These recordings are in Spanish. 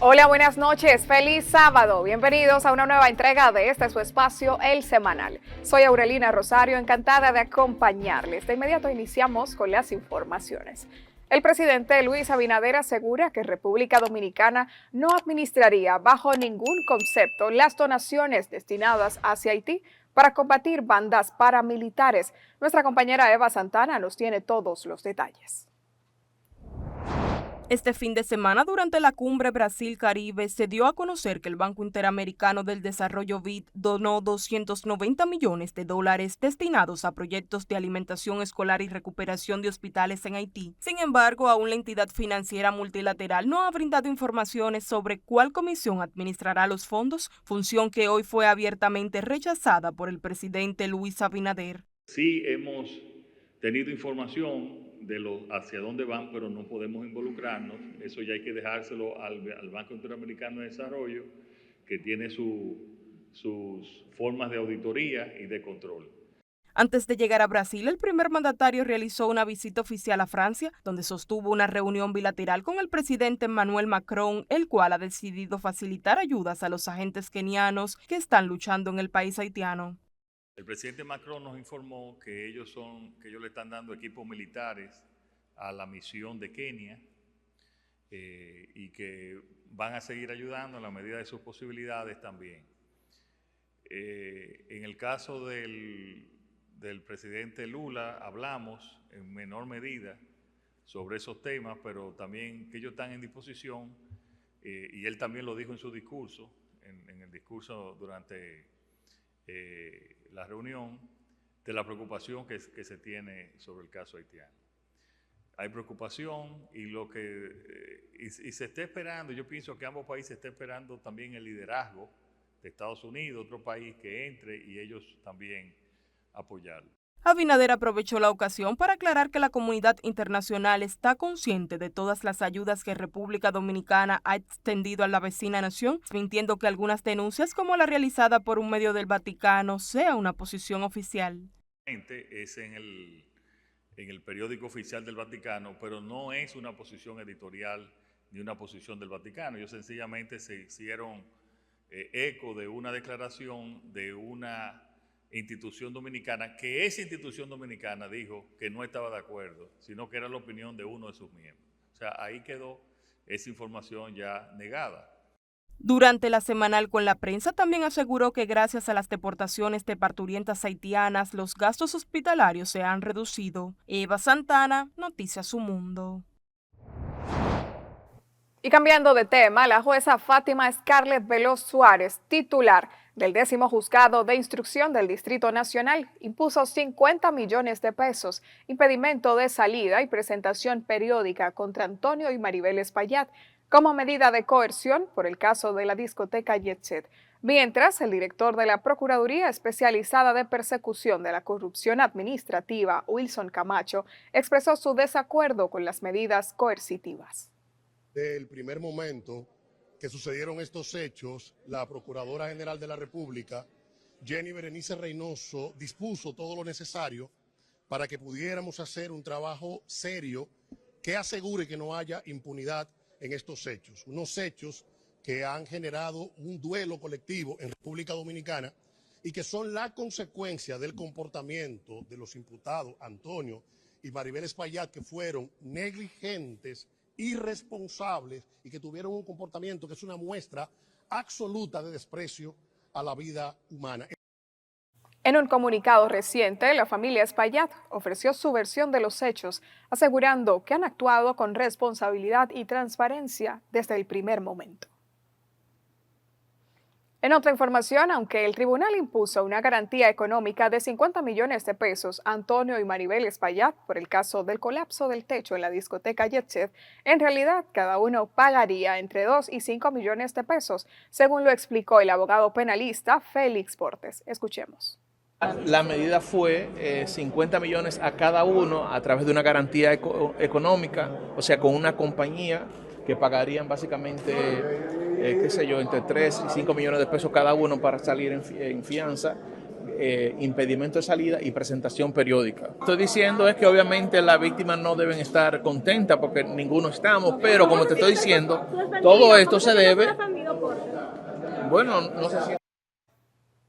Hola, buenas noches, feliz sábado. Bienvenidos a una nueva entrega de su espacio, El Semanal. Soy Aurelina Rosario, encantada de acompañarles. De inmediato iniciamos con las informaciones. El presidente Luis Abinader asegura que República Dominicana no administraría bajo ningún concepto las donaciones destinadas hacia Haití para combatir bandas paramilitares. Nuestra compañera Eva Santana nos tiene todos los detalles. Este fin de semana, durante la cumbre Brasil-Caribe, se dio a conocer que el Banco Interamericano del Desarrollo BID donó $290 millones destinados a proyectos de alimentación escolar y recuperación de hospitales en Haití. Sin embargo, aún la entidad financiera multilateral no ha brindado informaciones sobre cuál comisión administrará los fondos, función que hoy fue abiertamente rechazada por el presidente Luis Abinader. Sí hemos tenido información de hacia dónde van, pero no podemos involucrarnos. Eso ya hay que dejárselo al Banco Interamericano de Desarrollo, que tiene sus formas de auditoría y de control. Antes de llegar a Brasil, el primer mandatario realizó una visita oficial a Francia, donde sostuvo una reunión bilateral con el presidente Emmanuel Macron, el cual ha decidido facilitar ayudas a los agentes kenianos que están luchando en el país haitiano. El presidente Macron nos informó que ellos le están dando equipos militares a la misión de Kenia y que van a seguir ayudando en la medida de sus posibilidades también. En el caso del presidente Lula hablamos en menor medida sobre esos temas, pero también que ellos están en disposición, y él también lo dijo en su discurso, en el discurso durante la reunión, de la preocupación que se tiene sobre el caso haitiano. Hay preocupación y se está esperando, yo pienso que ambos países están esperando también el liderazgo de Estados Unidos, otro país que entre y ellos también apoyarlo. Abinader aprovechó la ocasión para aclarar que la comunidad internacional está consciente de todas las ayudas que República Dominicana ha extendido a la vecina nación, mintiendo que algunas denuncias, como la realizada por un medio del Vaticano, sea una posición oficial. Es en el periódico oficial del Vaticano, pero no es una posición editorial ni una posición del Vaticano. Ellos sencillamente se hicieron eco de una declaración de una institución dominicana, que esa institución dominicana dijo que no estaba de acuerdo, sino que era la opinión de uno de sus miembros. O sea, ahí quedó esa información ya negada. Durante la semanal con la prensa también aseguró que gracias a las deportaciones de parturientas haitianas, los gastos hospitalarios se han reducido. Eva Santana, Noticias Su Mundo. Y cambiando de tema, la jueza Fátima Scarlett Veloz Suárez, titular del 10º Juzgado de Instrucción del Distrito Nacional, impuso 50 millones de pesos, impedimento de salida y presentación periódica contra Antonio y Maribel Espaillat, como medida de coerción por el caso de la discoteca Jet Set. Mientras, el director de la Procuraduría Especializada de Persecución de la Corrupción Administrativa, Wilson Camacho, expresó su desacuerdo con las medidas coercitivas. Del primer momento que sucedieron estos hechos, la Procuradora General de la República, Jenny Berenice Reynoso, dispuso todo lo necesario para que pudiéramos hacer un trabajo serio que asegure que no haya impunidad en estos hechos. Unos hechos que han generado un duelo colectivo en República Dominicana y que son la consecuencia del comportamiento de los imputados Antonio y Maribel Espaillat, que fueron negligentes, irresponsables y que tuvieron un comportamiento que es una muestra absoluta de desprecio a la vida humana. En un comunicado reciente, la familia Espaillat ofreció su versión de los hechos, asegurando que han actuado con responsabilidad y transparencia desde el primer momento. En otra información, aunque el tribunal impuso una garantía económica de 50 millones de pesos a Antonio y Maribel Espaillat por el caso del colapso del techo en la discoteca Jet Set, en realidad cada uno pagaría entre 2 y 5 millones de pesos, según lo explicó el abogado penalista Félix Portes. Escuchemos. La medida fue 50 millones a cada uno a través de una garantía económica, o sea, con una compañía que pagarían básicamente, entre 3 y 5 millones de pesos cada uno para salir en fianza. impedimento de salida y presentación periódica. Estoy diciendo es que obviamente las víctimas no deben estar contentas porque ninguno estamos, pero como te estoy diciendo, todo esto se debe, bueno, no sé si...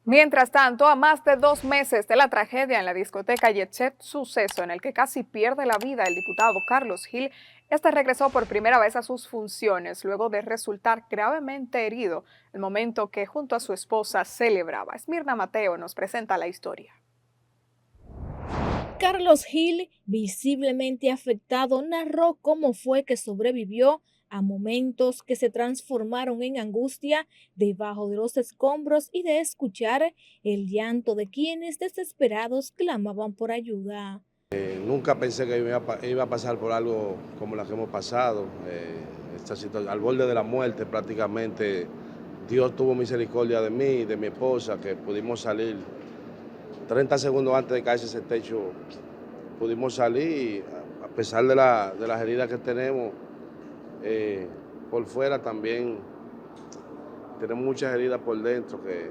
Mientras tanto, a más de 2 meses de la tragedia en la discoteca Jet Set, suceso en el que casi pierde la vida el diputado Carlos Gil, este regresó por primera vez a sus funciones luego de resultar gravemente herido, el momento que junto a su esposa celebraba. Esmirna Mateo nos presenta la historia. Carlos Gil, visiblemente afectado, narró cómo fue que sobrevivió a momentos que se transformaron en angustia debajo de los escombros y de escuchar el llanto de quienes desesperados clamaban por ayuda. Nunca pensé que iba a pasar por algo como la que hemos pasado, esta situación, al borde de la muerte prácticamente. Dios tuvo misericordia de mí y de mi esposa, que pudimos salir 30 segundos antes de caerse ese techo, pudimos salir y a pesar de las heridas que tenemos, por fuera también tenemos muchas heridas por dentro que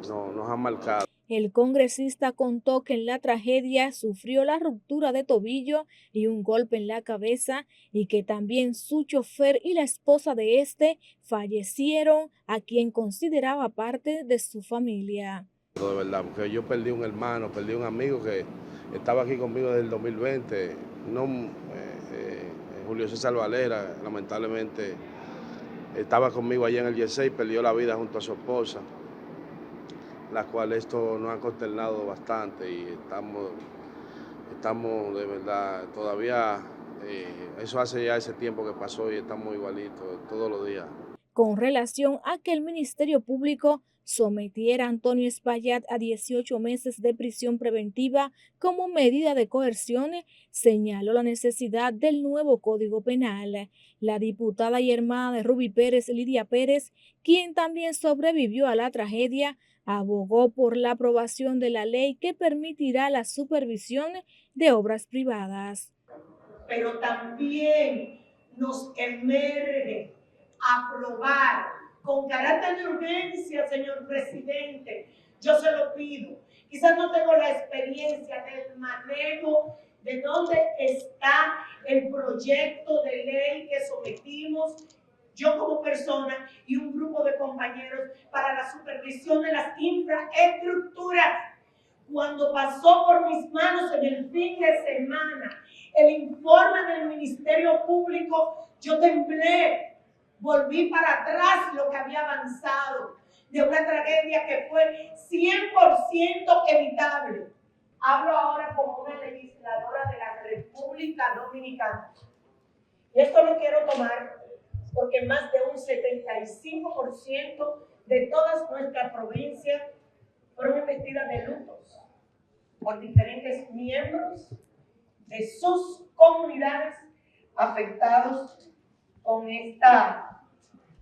nos han marcado. El congresista contó que en la tragedia sufrió la ruptura de tobillo y un golpe en la cabeza y que también su chofer y la esposa de este fallecieron, a quien consideraba parte de su familia. De verdad, porque yo perdí un hermano, perdí un amigo que estaba aquí conmigo desde el 2020, Julio César Valera, lamentablemente estaba conmigo allá en el 16, perdió la vida junto a su esposa, la cual esto nos ha consternado bastante y estamos de verdad todavía, eso hace ya ese tiempo que pasó y estamos igualitos todos los días. Con relación a que el Ministerio Público sometiera a Antonio Espaillat a 18 meses de prisión preventiva como medida de coerción, señaló la necesidad del nuevo Código Penal. La diputada y hermana de Rubí Pérez, Lidia Pérez, quien también sobrevivió a la tragedia, abogó por la aprobación de la ley que permitirá la supervisión de obras privadas. Pero también nos emerge aprobar con carácter de urgencia, señor presidente. Yo se lo pido. Quizás no tengo la experiencia del manejo de dónde está el proyecto de ley que sometimos yo como persona y un grupo de compañeros para la supervisión de las infraestructuras. Cuando pasó por mis manos en el fin de semana el informe del Ministerio Público, yo temblé. Volví para atrás lo que había avanzado de una tragedia que fue 100% evitable. Hablo ahora como una legisladora de la República Dominicana. Y esto lo quiero tomar porque más de un 75% de todas nuestras provincias fueron investidas de lutos por diferentes miembros de sus comunidades afectados con esta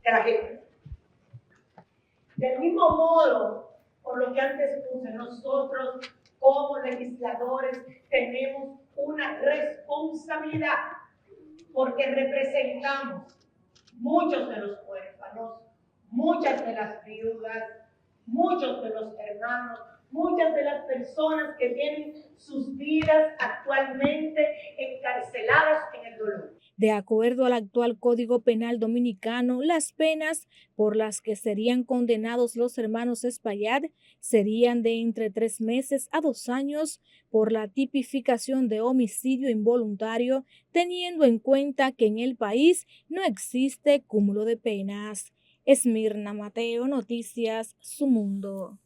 tragedia. Del mismo modo, por lo que antes puse, nosotros como legisladores tenemos una responsabilidad porque representamos muchos de los huérfanos, muchas de las viudas, muchos de los hermanos, muchas de las personas que tienen sus vidas actualmente encarceladas en el dolor. De acuerdo al actual Código Penal Dominicano, las penas por las que serían condenados los hermanos Espaillat serían de entre 3 meses a 2 años por la tipificación de homicidio involuntario, teniendo en cuenta que en el país no existe cúmulo de penas. Esmirna Mateo, Noticias Su Mundo.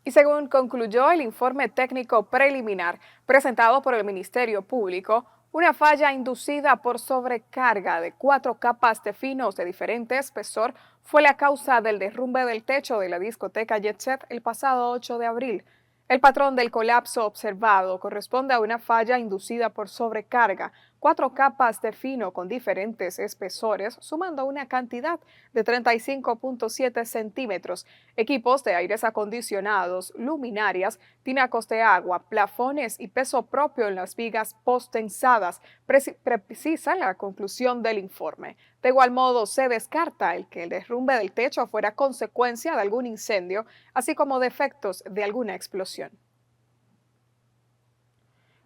Y según concluyó el informe técnico preliminar presentado por el Ministerio Público, una falla inducida por sobrecarga de 4 capas de finos de diferente espesor fue la causa del derrumbe del techo de la discoteca Jet Set el pasado 8 de abril. El patrón del colapso observado corresponde a una falla inducida por sobrecarga, 4 capas de fino con diferentes espesores, sumando una cantidad de 35.7 centímetros, equipos de aires acondicionados, luminarias, tinacos de agua, plafones y peso propio en las vigas postensadas, precisa la conclusión del informe. De igual modo, se descarta el que el derrumbe del techo fuera consecuencia de algún incendio, así como de efectos de alguna explosión.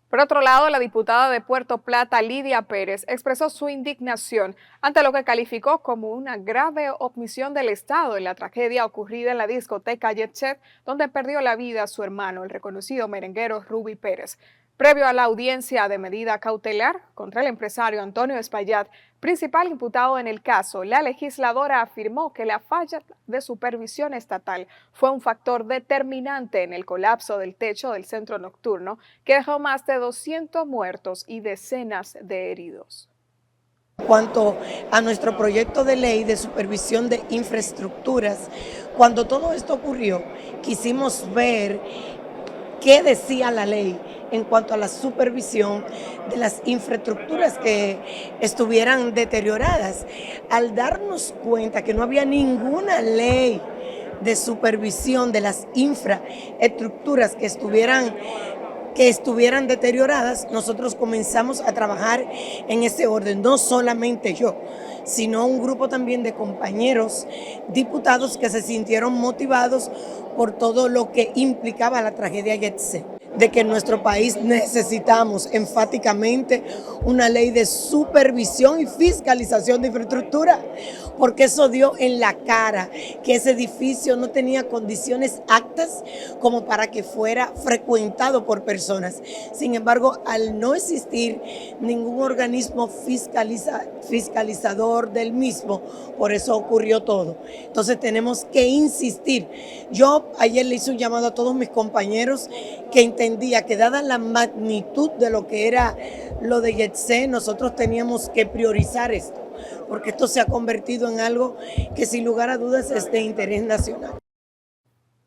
Por otro lado, la diputada de Puerto Plata, Lidia Pérez, expresó su indignación ante lo que calificó como una grave omisión del Estado en la tragedia ocurrida en la discoteca Jet Set, donde perdió la vida su hermano, el reconocido merenguero Ruby Pérez. Previo a la audiencia de medida cautelar contra el empresario Antonio Espaillat, principal imputado en el caso, la legisladora afirmó que la falla de supervisión estatal fue un factor determinante en el colapso del techo del centro nocturno, que dejó más de 200 muertos y decenas de heridos. En cuanto a nuestro proyecto de ley de supervisión de infraestructuras, cuando todo esto ocurrió, quisimos ver qué decía la ley en cuanto a la supervisión de las infraestructuras que estuvieran deterioradas. Al darnos cuenta que no había ninguna ley de supervisión de las infraestructuras que estuvieran deterioradas, nosotros comenzamos a trabajar en ese orden, no solamente yo, sino un grupo también de compañeros diputados que se sintieron motivados por todo lo que implicaba la tragedia Jet Set, de que en nuestro país necesitamos enfáticamente una ley de supervisión y fiscalización de infraestructura, porque eso dio en la cara que ese edificio no tenía condiciones aptas como para que fuera frecuentado por personas. Sin embargo, al no existir ningún organismo fiscalizador del mismo, por eso ocurrió todo. Entonces tenemos que insistir. Yo ayer le hice un llamado a todos mis compañeros que entendía que dada la magnitud de lo que era lo de Jet Set, nosotros teníamos que priorizar esto, porque esto se ha convertido en algo que sin lugar a dudas es de interés nacional.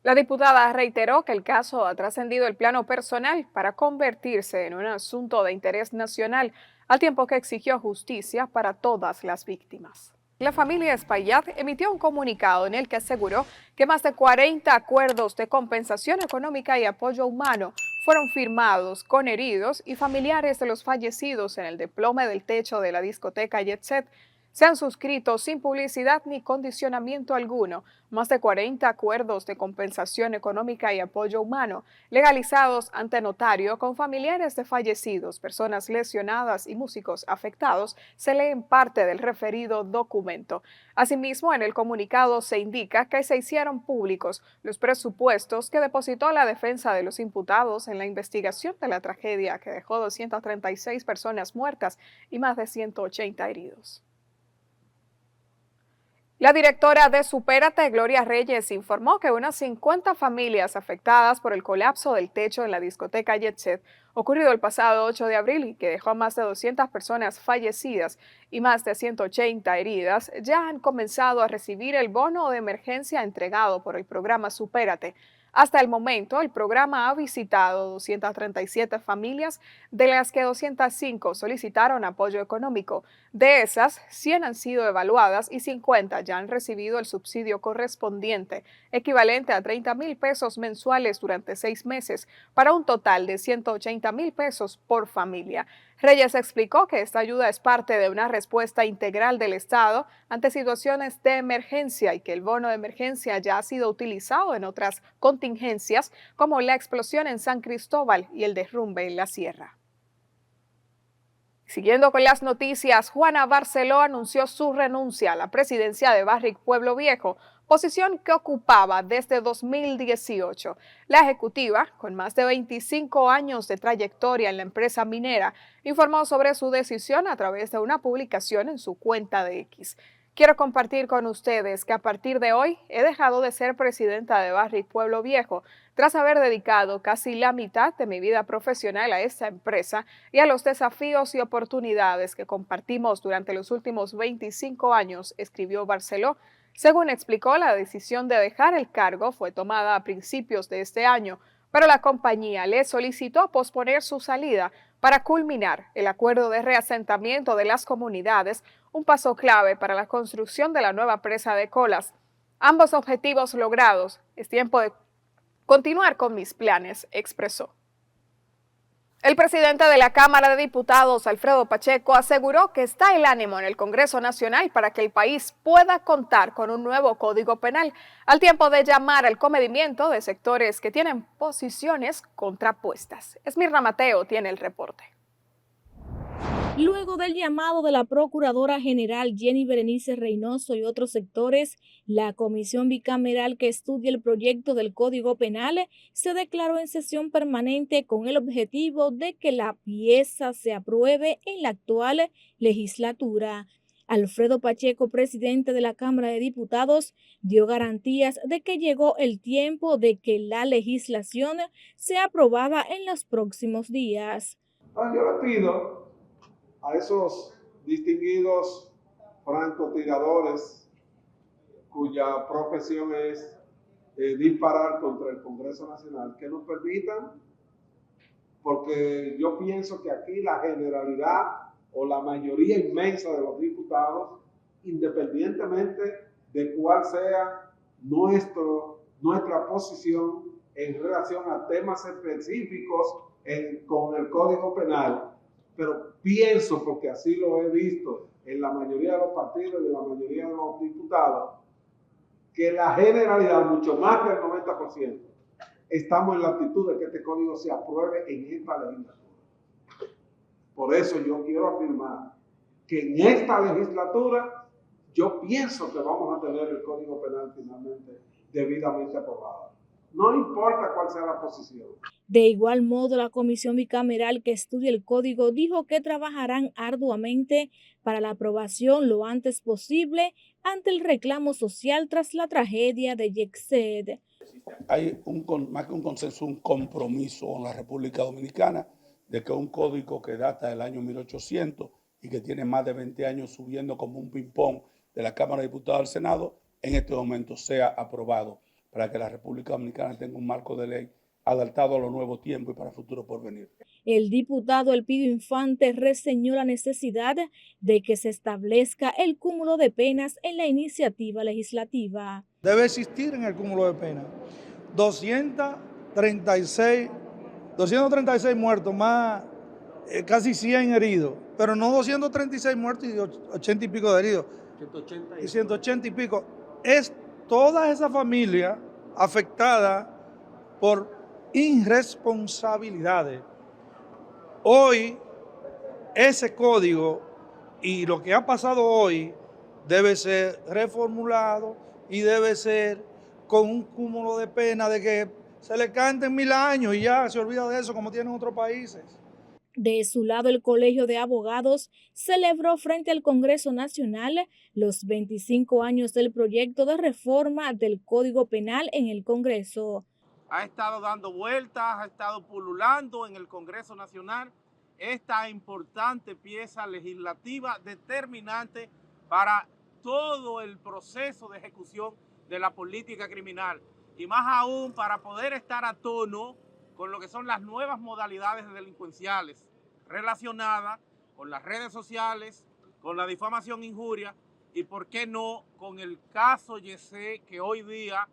La diputada reiteró que el caso ha trascendido el plano personal para convertirse en un asunto de interés nacional, al tiempo que exigió justicia para todas las víctimas. La familia Espaillat emitió un comunicado en el que aseguró que más de 40 acuerdos de compensación económica y apoyo humano fueron firmados con heridos y familiares de los fallecidos en el desplome del techo de la discoteca Jet Set. Se han suscrito sin publicidad ni condicionamiento alguno más de 40 acuerdos de compensación económica y apoyo humano legalizados ante notario con familiares de fallecidos, personas lesionadas y músicos afectados, se leen parte del referido documento. Asimismo, en el comunicado se indica que se hicieron públicos los presupuestos que depositó la defensa de los imputados en la investigación de la tragedia que dejó 236 personas muertas y más de 180 heridos. La directora de Supérate, Gloria Reyes, informó que unas 50 familias afectadas por el colapso del techo en la discoteca Jet Set, ocurrido el pasado 8 de abril y que dejó a más de 200 personas fallecidas y más de 180 heridas, ya han comenzado a recibir el bono de emergencia entregado por el programa Supérate. Hasta el momento, el programa ha visitado 237 familias, de las que 205 solicitaron apoyo económico. De esas, 100 han sido evaluadas y 50 ya han recibido el subsidio correspondiente, equivalente a 30,000 pesos mensuales durante 6 meses, para un total de 180,000 pesos por familia. Reyes explicó que esta ayuda es parte de una respuesta integral del Estado ante situaciones de emergencia y que el bono de emergencia ya ha sido utilizado en otras contingencias, como la explosión en San Cristóbal y el derrumbe en la Sierra. Siguiendo con las noticias, Juana Barceló anunció su renuncia a la presidencia de Barrick Pueblo Viejo, posición que ocupaba desde 2018. La ejecutiva, con más de 25 años de trayectoria en la empresa minera, informó sobre su decisión a través de una publicación en su cuenta de X. Quiero compartir con ustedes que a partir de hoy he dejado de ser presidenta de Barrick Pueblo Viejo, tras haber dedicado casi la mitad de mi vida profesional a esta empresa y a los desafíos y oportunidades que compartimos durante los últimos 25 años, escribió Barceló. Según explicó, la decisión de dejar el cargo fue tomada a principios de este año, pero la compañía le solicitó posponer su salida para culminar el acuerdo de reasentamiento de las comunidades, un paso clave para la construcción de la nueva presa de Colas. Ambos objetivos logrados, es tiempo de continuar con mis planes, expresó. El presidente de la Cámara de Diputados, Alfredo Pacheco, aseguró que está el ánimo en el Congreso Nacional para que el país pueda contar con un nuevo Código Penal, al tiempo de llamar al comedimiento de sectores que tienen posiciones contrapuestas. Esmirna Mateo tiene el reporte. Luego del llamado de la Procuradora General Jenny Berenice Reynoso y otros sectores, la comisión bicameral que estudia el proyecto del Código Penal se declaró en sesión permanente con el objetivo de que la pieza se apruebe en la actual legislatura. Alfredo Pacheco, presidente de la Cámara de Diputados, dio garantías de que llegó el tiempo de que la legislación sea aprobada en los próximos días. Yo le pido a esos distinguidos francotiradores cuya profesión es disparar contra el Congreso Nacional, que nos permitan, porque yo pienso que aquí la generalidad o la mayoría inmensa de los diputados, independientemente de cuál sea nuestra posición en relación a temas específicos con el Código Penal, pero pienso, porque así lo he visto en la mayoría de los partidos y en la mayoría de los diputados, que la generalidad, mucho más del 90%, estamos en la actitud de que este código se apruebe en esta legislatura. Por eso yo quiero afirmar que en esta legislatura yo pienso que vamos a tener el Código Penal finalmente debidamente aprobado. No importa cuál sea la posición. De igual modo, la comisión bicameral que estudia el código dijo que trabajarán arduamente para la aprobación lo antes posible ante el reclamo social tras la tragedia de Yexed. Hay más que un consenso, un compromiso en la República Dominicana de que un código que data del año 1800 y que tiene más de 20 años subiendo como un ping-pong de la Cámara de Diputados al Senado, en este momento sea aprobado para que la República Dominicana tenga un marco de ley adaptado a los nuevos tiempos y para el futuro por venir. El diputado Elpidio Infante reseñó la necesidad de que se establezca el cúmulo de penas en la iniciativa legislativa. Debe existir en el cúmulo de penas 236 muertos, más casi 100 heridos, pero no 236 muertos y 80 y pico de heridos, 180 y pico. Es toda esa familia afectada por irresponsabilidades. Hoy, ese código y lo que ha pasado hoy debe ser reformulado y debe ser con un cúmulo de pena de que se le canten 1000 años y ya se olvida de eso como tienen otros países. De su lado, el Colegio de Abogados celebró frente al Congreso Nacional los 25 años del proyecto de reforma del Código Penal en el Congreso. Ha estado dando vueltas, ha estado pululando en el Congreso Nacional esta importante pieza legislativa determinante para todo el proceso de ejecución de la política criminal y más aún para poder estar a tono con lo que son las nuevas modalidades delincuenciales relacionadas con las redes sociales, con la difamación, injuria y, por qué no, con el caso Yexed, que hoy día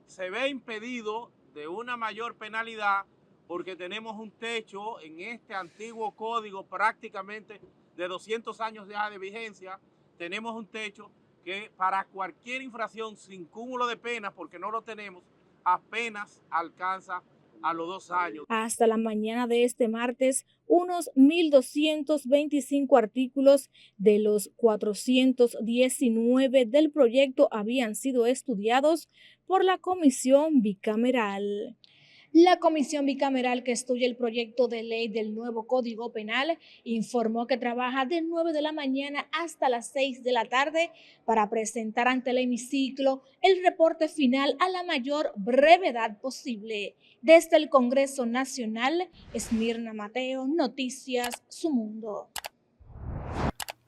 se ve impedido de una mayor penalidad porque tenemos un techo en este antiguo código prácticamente de 200 años ya de vigencia. Tenemos un techo que para cualquier infracción sin cúmulo de penas, porque no lo tenemos, apenas alcanza a los 2 años. Hasta la mañana de este martes, unos 1.225 artículos de los 419 del proyecto habían sido estudiados por la comisión bicameral. La comisión bicameral que estudia el proyecto de ley del nuevo Código Penal informó que trabaja de 9 de la mañana hasta las 6 de la tarde para presentar ante el hemiciclo el reporte final a la mayor brevedad posible. Desde el Congreso Nacional, Esmirna Mateo, Noticias Su Mundo.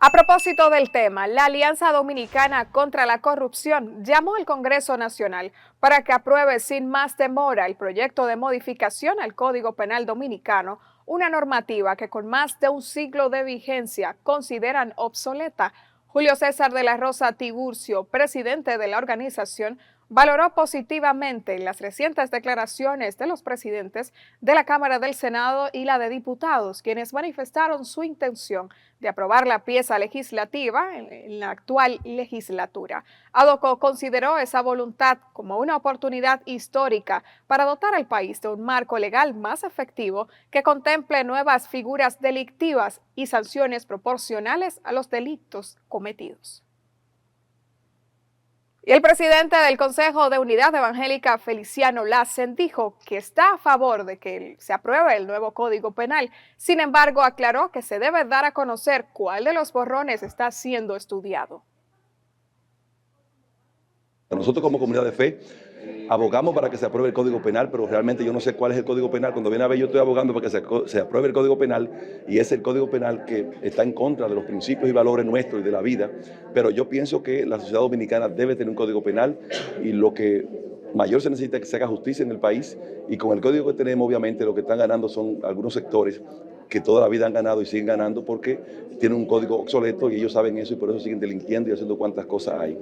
A propósito del tema, la Alianza Dominicana contra la Corrupción llamó al Congreso Nacional para que apruebe sin más demora el proyecto de modificación al Código Penal Dominicano, una normativa que con más de un siglo de vigencia consideran obsoleta. Julio César de la Rosa Tiburcio, presidente de la organización, valoró positivamente las recientes declaraciones de los presidentes de la Cámara del Senado y la de Diputados, quienes manifestaron su intención de aprobar la pieza legislativa en la actual legislatura. Adoco consideró esa voluntad como una oportunidad histórica para dotar al país de un marco legal más efectivo que contemple nuevas figuras delictivas y sanciones proporcionales a los delitos cometidos. Y el presidente del Consejo de Unidad Evangélica, Feliciano Lassen, dijo que está a favor de que se apruebe el nuevo Código Penal. Sin embargo, aclaró que se debe dar a conocer cuál de los borrones está siendo estudiado. Nosotros como comunidad de fe abogamos para que se apruebe el Código Penal, pero realmente yo no sé cuál es el Código Penal. Cuando viene a ver, yo estoy abogando para que se apruebe el Código Penal, y es el Código Penal que está en contra de los principios y valores nuestros y de la vida. Pero yo pienso que la sociedad dominicana debe tener un Código Penal, y lo que mayor se necesita es que se haga justicia en el país, y con el código que tenemos, obviamente, lo que están ganando son algunos sectores que toda la vida han ganado y siguen ganando porque tienen un código obsoleto y ellos saben eso, y por eso siguen delinquiendo y haciendo cuantas cosas hay.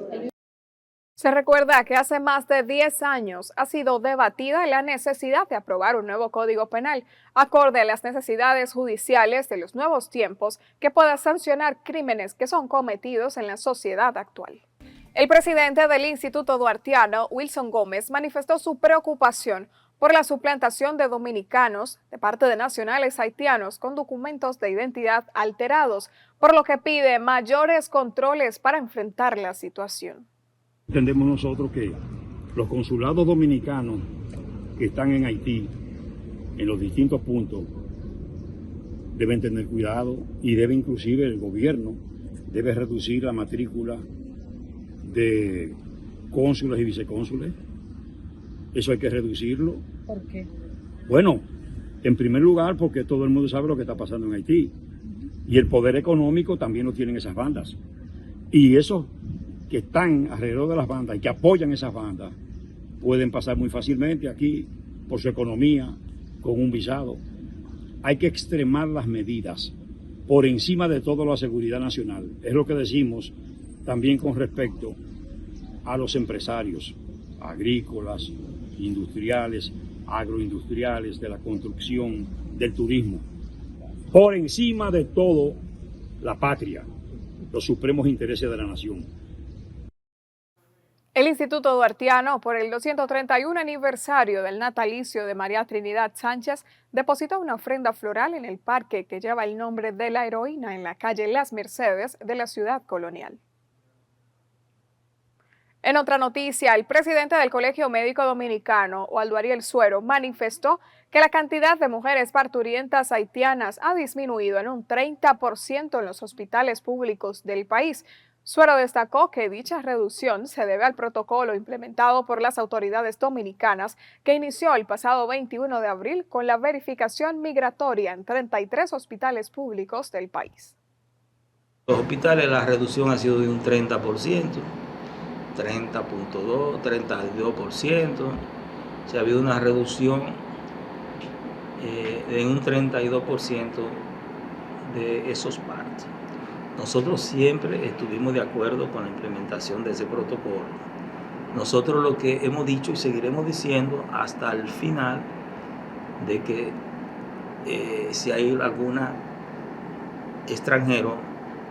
Se recuerda que hace más de 10 años ha sido debatida la necesidad de aprobar un nuevo Código Penal, acorde a las necesidades judiciales de los nuevos tiempos, que pueda sancionar crímenes que son cometidos en la sociedad actual. El presidente del Instituto Duartiano, Wilson Gómez, manifestó su preocupación por la suplantación de dominicanos de parte de nacionales haitianos con documentos de identidad alterados, por lo que pide mayores controles para enfrentar la situación. Entendemos nosotros que los consulados dominicanos que están en Haití, en los distintos puntos, deben tener cuidado, y debe inclusive el gobierno debe reducir la matrícula de cónsules y vicecónsules. Eso hay que reducirlo. ¿Por qué? Bueno, en primer lugar porque todo el mundo sabe lo que está pasando en Haití, y el poder económico también lo tienen esas bandas, y esos que están alrededor de las bandas y que apoyan esas bandas pueden pasar muy fácilmente aquí por su economía con un visado. Hay que extremar las medidas por encima de todo la seguridad nacional. Es lo que decimos también con respecto a los empresarios agrícolas, industriales, agroindustriales, de la construcción, del turismo. Por encima de todo, la patria, los supremos intereses de la nación. El Instituto Duartiano, por el 231 aniversario del natalicio de María Trinidad Sánchez, depositó una ofrenda floral en el parque que lleva el nombre de la heroína en la calle Las Mercedes de la ciudad colonial. En otra noticia, el presidente del Colegio Médico Dominicano, Waldo Ariel Suero, manifestó que la cantidad de mujeres parturientas haitianas ha disminuido en un 30% en los hospitales públicos del país. Suero destacó que dicha reducción se debe al protocolo implementado por las autoridades dominicanas que inició el pasado 21 de abril con la verificación migratoria en 33 hospitales públicos del país. Los hospitales, la reducción ha sido de un 30%, 30.2, 32%. Se ha habido una reducción de un 32% de esos partos. Nosotros siempre estuvimos de acuerdo con la implementación de ese protocolo. Nosotros lo que hemos dicho y seguiremos diciendo hasta el final, de que si hay alguna extranjero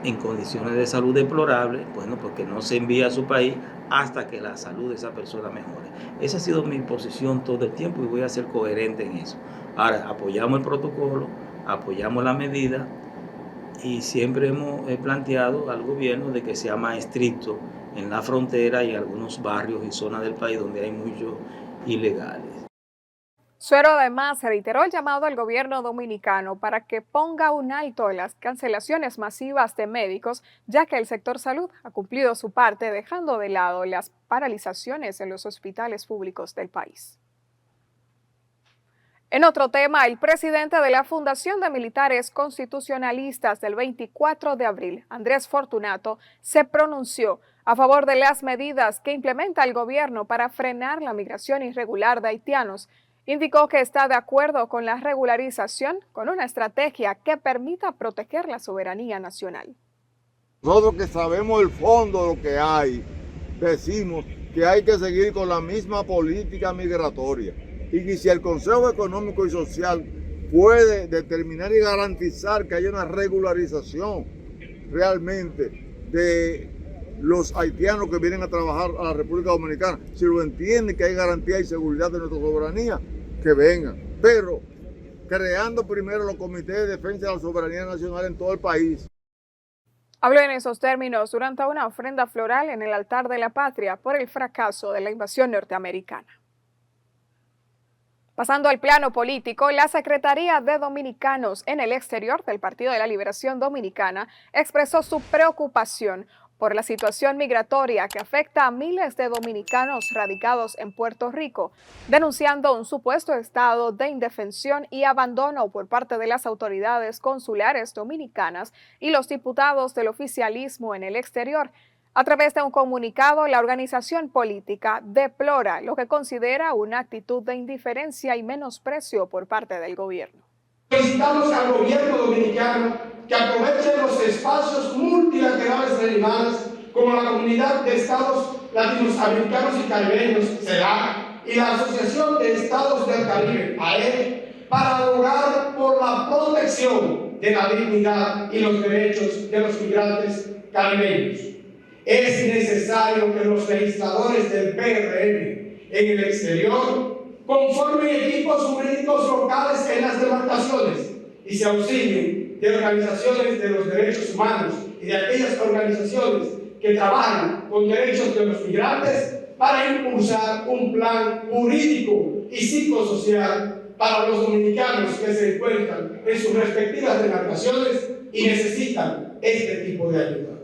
en condiciones de salud deplorables, bueno, porque no se envía a su país hasta que la salud de esa persona mejore. Esa ha sido mi posición todo el tiempo y voy a ser coherente en eso. Ahora, apoyamos el protocolo, apoyamos la medida, y siempre hemos planteado al gobierno de que sea más estricto en la frontera y en algunos barrios y zonas del país donde hay muchos ilegales. Suero además reiteró el llamado al gobierno dominicano para que ponga un alto a las cancelaciones masivas de médicos, ya que el sector salud ha cumplido su parte dejando de lado las paralizaciones en los hospitales públicos del país. En otro tema, el presidente de la Fundación de Militares Constitucionalistas del 24 de abril, Andrés Fortunato, se pronunció a favor de las medidas que implementa el gobierno para frenar la migración irregular de haitianos. Indicó que está de acuerdo con la regularización con una estrategia que permita proteger la soberanía nacional. Nosotros que sabemos el fondo de lo que hay, decimos que hay que seguir con la misma política migratoria y que si el Consejo Económico y Social puede determinar y garantizar que haya una regularización realmente de los haitianos que vienen a trabajar a la República Dominicana, si lo entienden que hay garantía y seguridad de nuestra soberanía, que vengan, pero creando primero los comités de defensa de la soberanía nacional en todo el país. Habló en esos términos durante una ofrenda floral en el altar de la patria por el fracaso de la invasión norteamericana. Pasando al plano político, la Secretaría de Dominicanos en el Exterior del Partido de la Liberación Dominicana expresó su preocupación por la situación migratoria que afecta a miles de dominicanos radicados en Puerto Rico, denunciando un supuesto estado de indefensión y abandono por parte de las autoridades consulares dominicanas y los diputados del oficialismo en el exterior. A través de un comunicado, la organización política deplora lo que considera una actitud de indiferencia y menosprecio por parte del gobierno. Solicitamos al gobierno dominicano que aproveche los espacios multilaterales regionales como la Comunidad de Estados Latinoamericanos y Caribeños, CELAC, y la Asociación de Estados del Caribe, AEC, para abogar por la protección de la dignidad y los derechos de los migrantes caribeños. Es necesario que los legisladores del PRM en el exterior conformen equipos jurídicos locales en las demarcaciones y se auxilien de organizaciones de los derechos humanos y de aquellas organizaciones que trabajan con derechos de los migrantes para impulsar un plan jurídico y psicosocial para los dominicanos que se encuentran en sus respectivas demarcaciones y necesitan este tipo de ayuda.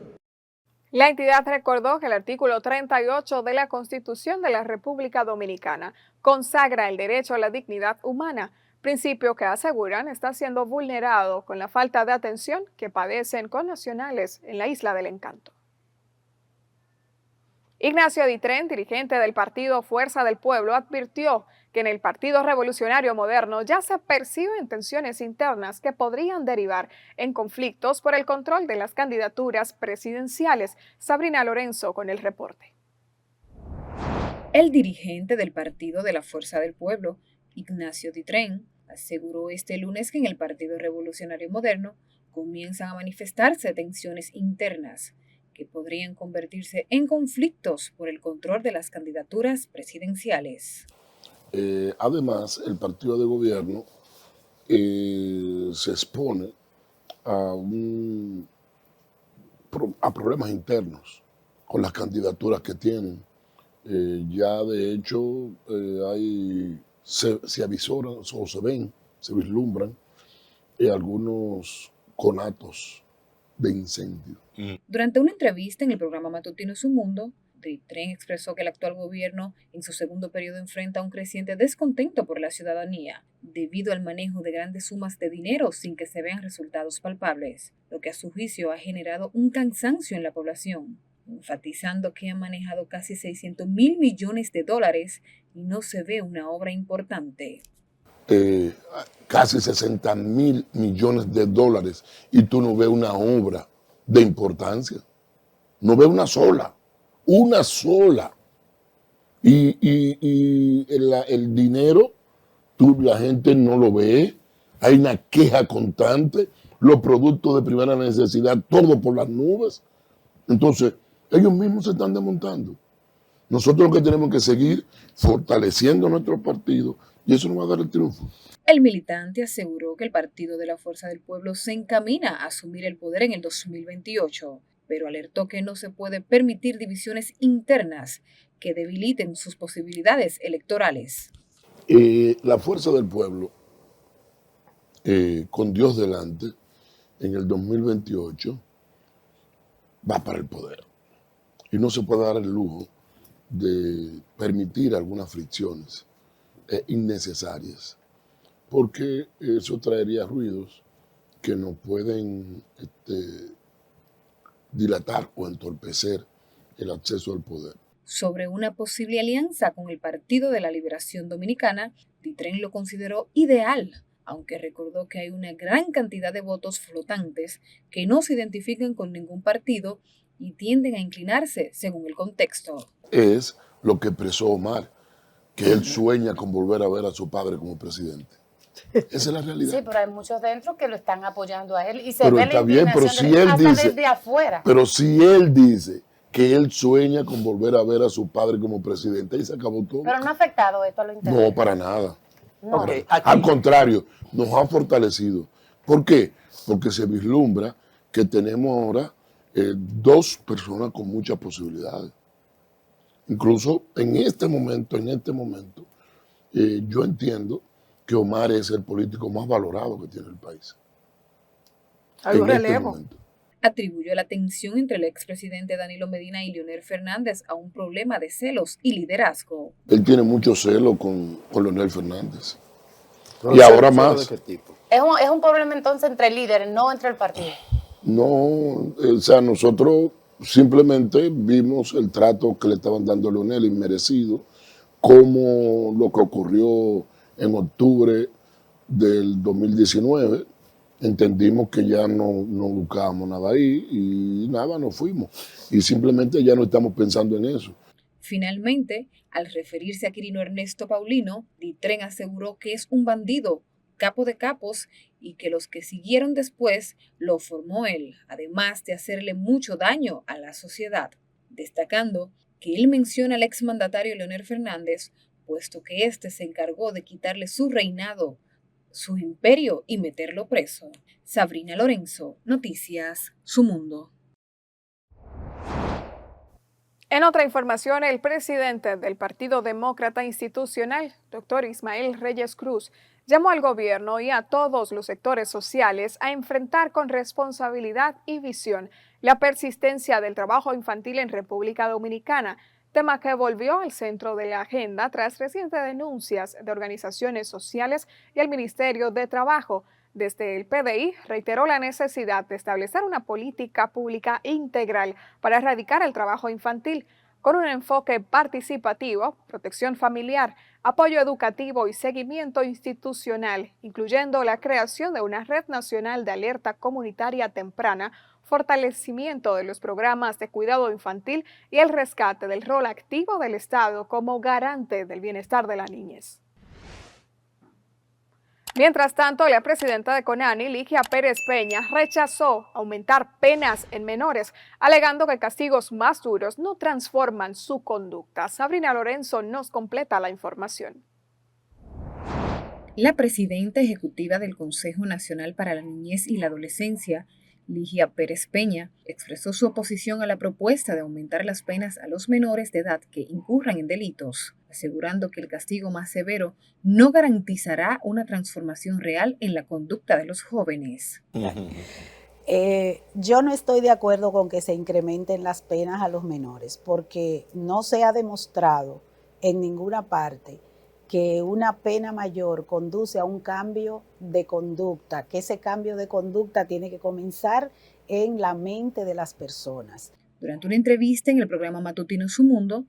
La entidad recordó que el artículo 38 de la Constitución de la República Dominicana consagra el derecho a la dignidad humana, principio que aseguran está siendo vulnerado con la falta de atención que padecen connacionales en la Isla del Encanto. Ignacio Ditren, dirigente del partido Fuerza del Pueblo, advirtió que en el Partido Revolucionario Moderno ya se perciben tensiones internas que podrían derivar en conflictos por el control de las candidaturas presidenciales. Sabrina Lorenzo con el reporte. El dirigente del Partido de la Fuerza del Pueblo, Ignacio Ditren, aseguró este lunes que en el Partido Revolucionario Moderno comienzan a manifestarse tensiones internas que podrían convertirse en conflictos por el control de las candidaturas presidenciales. Además, el partido de gobierno se expone a problemas internos con las candidaturas que tienen. Ya de hecho se avisoran o se ven, se vislumbran algunos conatos de incendio. Durante una entrevista en el programa matutino Su Mundo, Ditren expresó que el actual gobierno en su segundo periodo enfrenta un creciente descontento por la ciudadanía debido al manejo de grandes sumas de dinero sin que se vean resultados palpables, lo que a su juicio ha generado un cansancio en la población, enfatizando que han manejado casi 600 mil millones de dólares y no se ve una obra importante. Casi 60 mil millones de dólares y tú no ves una obra de importancia, no ves una sola. Y el dinero, la gente no lo ve, hay una queja constante, los productos de primera necesidad, todo por las nubes. Entonces, ellos mismos se están desmontando. Nosotros lo que tenemos que seguir fortaleciendo nuestro partido y eso nos va a dar el triunfo. El militante aseguró que el Partido de la Fuerza del Pueblo se encamina a asumir el poder en el 2028, pero alertó que no se puede permitir divisiones internas que debiliten sus posibilidades electorales. La Fuerza del Pueblo, con Dios delante, en el 2028 va para el poder. Y no se puede dar el lujo de permitir algunas fricciones innecesarias, porque eso traería ruidos que no pueden dilatar o entorpecer el acceso al poder. Sobre una posible alianza con el Partido de la Liberación Dominicana, Ditren lo consideró ideal, aunque recordó que hay una gran cantidad de votos flotantes que no se identifican con ningún partido y tienden a inclinarse según el contexto. Es lo que expresó Omar, que él sueña con volver a ver a su padre como presidente. Esa es la realidad. Sí, pero hay muchos dentro que lo están apoyando a él y se Pero ve está la bien, pero indignación si él hasta dice, desde afuera. pero si él dice que él sueña con volver a ver a su padre como presidente, ahí se acabó todo. Pero no ha afectado esto a lo interno. No, para nada. No. Okay, al contrario, nos ha fortalecido. ¿Por qué? Porque se vislumbra que tenemos ahora dos personas con muchas posibilidades. Incluso en este momento, yo entiendo que Omar es el político más valorado que tiene el país. Hay un relevo. Atribuyó la tensión entre el expresidente Danilo Medina y Leonel Fernández a un problema de celos y liderazgo. Él tiene mucho celo con Leonel Fernández. Y ahora más. ¿De qué tipo? Es un problema entonces entre líderes, no entre el partido. No, o sea, nosotros simplemente vimos el trato que le estaban dando a Leonel inmerecido, como lo que ocurrió en octubre del 2019. Entendimos que ya no buscábamos nada ahí y nada, nos fuimos. Y simplemente ya no estamos pensando en eso. Finalmente, al referirse a Quirino Ernesto Paulino, Ditren aseguró que es un bandido, capo de capos, y que los que siguieron después lo formó él, además de hacerle mucho daño a la sociedad, destacando que él menciona al exmandatario Leonel Fernández, puesto que éste se encargó de quitarle su reinado, su imperio y meterlo preso. Sabrina Lorenzo, Noticias, Su Mundo. En otra información, el presidente del Partido Demócrata Institucional, Dr. Ismael Reyes Cruz, llamó al gobierno y a todos los sectores sociales a enfrentar con responsabilidad y visión la persistencia del trabajo infantil en República Dominicana, tema que volvió al centro de la agenda tras recientes denuncias de organizaciones sociales y el Ministerio de Trabajo. Desde el PDI reiteró la necesidad de establecer una política pública integral para erradicar el trabajo infantil, con un enfoque participativo, protección familiar, apoyo educativo y seguimiento institucional, incluyendo la creación de una red nacional de alerta comunitaria temprana, fortalecimiento de los programas de cuidado infantil y el rescate del rol activo del Estado como garante del bienestar de la niñez. Mientras tanto, la presidenta de CONANI, Ligia Pérez Peña, rechazó aumentar penas en menores, alegando que castigos más duros no transforman su conducta. Sabrina Lorenzo nos completa la información. La presidenta ejecutiva del Consejo Nacional para la Niñez y la Adolescencia, Ligia Pérez Peña, expresó su oposición a la propuesta de aumentar las penas a los menores de edad que incurran en delitos, asegurando que el castigo más severo no garantizará una transformación real en la conducta de los jóvenes. Yo no estoy de acuerdo con que se incrementen las penas a los menores, porque no se ha demostrado en ninguna parte que una pena mayor conduce a un cambio de conducta, que ese cambio de conducta tiene que comenzar en la mente de las personas. Durante una entrevista en el programa matutino Su Mundo,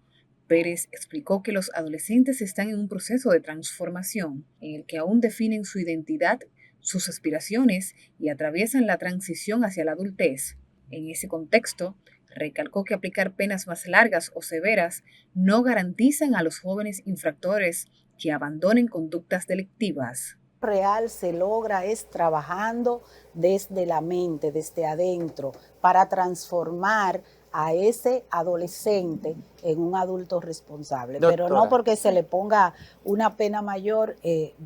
Pérez explicó que los adolescentes están en un proceso de transformación en el que aún definen su identidad, sus aspiraciones y atraviesan la transición hacia la adultez. En ese contexto, recalcó que aplicar penas más largas o severas no garantizan a los jóvenes infractores que abandonen conductas delictivas. Real se logra es trabajando desde la mente, desde adentro, para transformar a ese adolescente en un adulto responsable. Doctora. Pero no porque se le ponga una pena mayor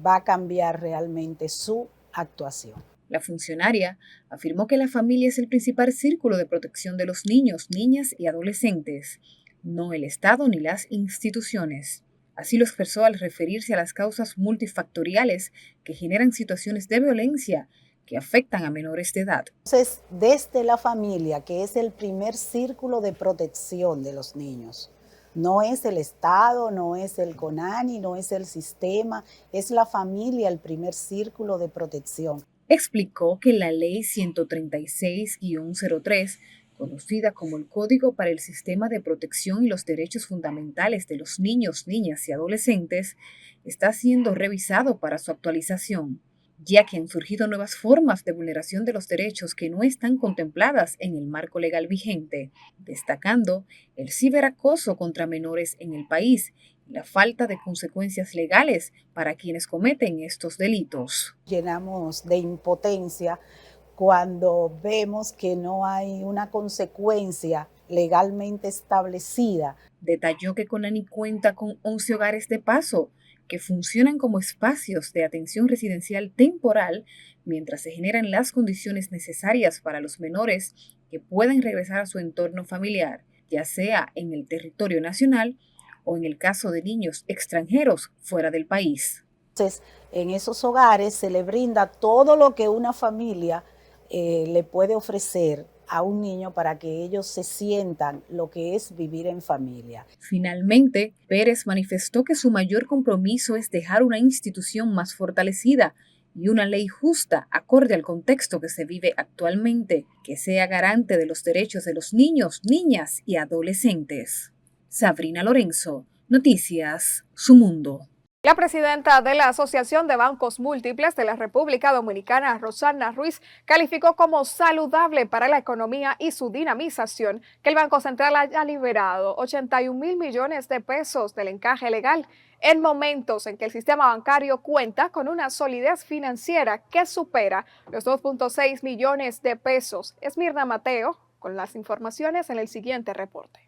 va a cambiar realmente su actuación. La funcionaria afirmó que la familia es el principal círculo de protección de los niños, niñas y adolescentes, no el Estado ni las instituciones. Así lo expresó al referirse a las causas multifactoriales que generan situaciones de violencia que afectan a menores de edad. Entonces, desde la familia, que es el primer círculo de protección de los niños, no es el Estado, no es el CONANI, no es el sistema, es la familia el primer círculo de protección. Explicó que la Ley 136-03, conocida como el Código para el Sistema de Protección y los Derechos Fundamentales de los Niños, Niñas y Adolescentes, está siendo revisado para su actualización. ya que han surgido nuevas formas de vulneración de los derechos que no están contempladas en el marco legal vigente, destacando el ciberacoso contra menores en el país y la falta de consecuencias legales para quienes cometen estos delitos. Llenamos de impotencia cuando vemos que no hay una consecuencia legalmente establecida. Detalló que Conani cuenta con 11 hogares de paso que funcionan como espacios de atención residencial temporal mientras se generan las condiciones necesarias para los menores que puedan regresar a su entorno familiar, ya sea en el territorio nacional o en el caso de niños extranjeros fuera del país. Entonces, en esos hogares se le brinda todo lo que una familia le puede ofrecer a un niño para que ellos se sientan lo que es vivir en familia. Finalmente, Pérez manifestó que su mayor compromiso es dejar una institución más fortalecida y una ley justa acorde al contexto que se vive actualmente, que sea garante de los derechos de los niños, niñas y adolescentes. Sabrina Lorenzo, Noticias Su Mundo. La presidenta de la Asociación de Bancos Múltiples de la República Dominicana, Rosana Ruiz, calificó como saludable para la economía y su dinamización que el Banco Central haya liberado 81.000 millones de pesos del encaje legal en momentos en que el sistema bancario cuenta con una solidez financiera que supera los 2.6 millones de pesos. Esmirna Mateo con las informaciones en el siguiente reporte.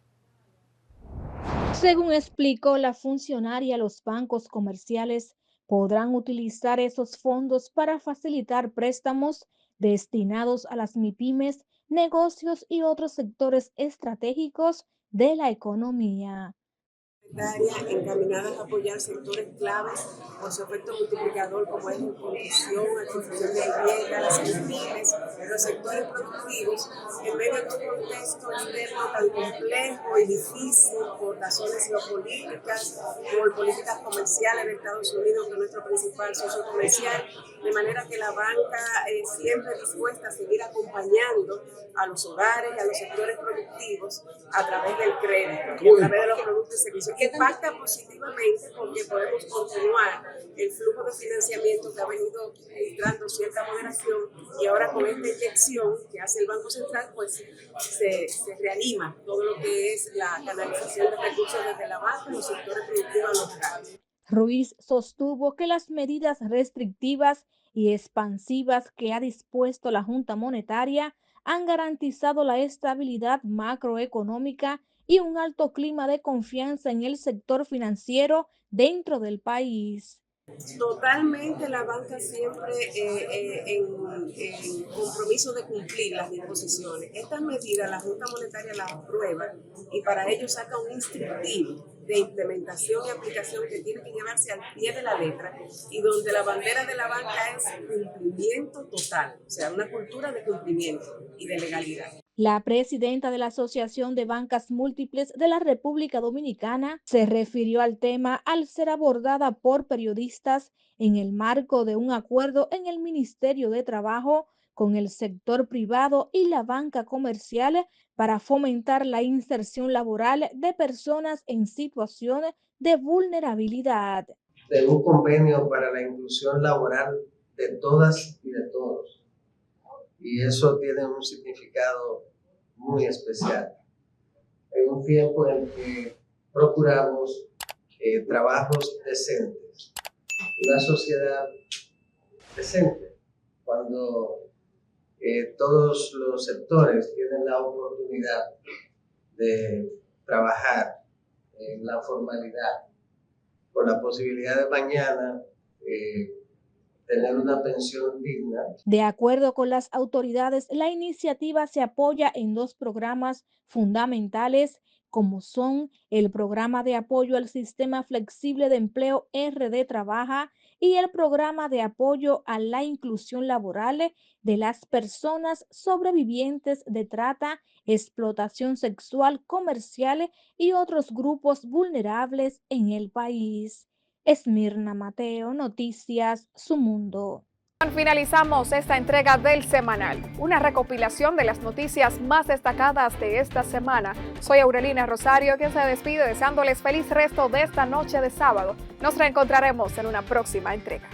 Según explicó la funcionaria, los bancos comerciales podrán utilizar esos fondos para facilitar préstamos destinados a las MIPYMES, negocios y otros sectores estratégicos de la economía. Encaminadas a apoyar sectores claves por su efecto multiplicador, como es la construcción, adquisición de vivienda, las MIPYMES, los sectores productivos, en medio de un contexto externo tan complejo y difícil por razones geopolíticas, por políticas comerciales de Estados Unidos, que es nuestro principal socio comercial, de manera que la banca siempre dispuesta a seguir acompañando a los hogares y a los sectores productivos a través del crédito y a través de los productos y servicios, que impacta positivamente porque podemos continuar el flujo de financiamiento que ha venido registrando cierta moderación, y ahora con esta inyección que hace el Banco Central, pues se reanima todo lo que es la canalización de recursos desde la banca y los sectores productivos locales. Ruiz sostuvo que las medidas restrictivas y expansivas que ha dispuesto la Junta Monetaria han garantizado la estabilidad macroeconómica y un alto clima de confianza en el sector financiero dentro del país. Totalmente, la banca siempre en compromiso de cumplir las disposiciones. Estas medidas la Junta Monetaria las aprueba y para ello saca un instructivo de implementación y aplicación que tiene que llevarse al pie de la letra, y donde la bandera de la banca es cumplimiento total, o sea, una cultura de cumplimiento y de legalidad. La presidenta de la Asociación de Bancas Múltiples de la República Dominicana se refirió al tema al ser abordada por periodistas en el marco de un acuerdo en el Ministerio de Trabajo con el sector privado y la banca comercial para fomentar la inserción laboral de personas en situaciones de vulnerabilidad. De un convenio para la inclusión laboral de todas y de todos. Y eso tiene un significado muy especial. En un tiempo en que procuramos trabajos decentes, una sociedad decente, cuando todos los sectores tienen la oportunidad de trabajar en la formalidad, con la posibilidad de mañana tener una pensión digna. De acuerdo con las autoridades, la iniciativa se apoya en dos programas fundamentales, como son el Programa de Apoyo al Sistema Flexible de Empleo RD Trabaja y el Programa de Apoyo a la Inclusión Laboral de las Personas Sobrevivientes de Trata, Explotación Sexual, Comercial y otros grupos vulnerables en el país. Esmirna Mateo, Noticias Su Mundo. Finalizamos esta entrega del semanal, una recopilación de las noticias más destacadas de esta semana. Soy Aurelina Rosario, quien se despide deseándoles feliz resto de esta noche de sábado. Nos reencontraremos en una próxima entrega.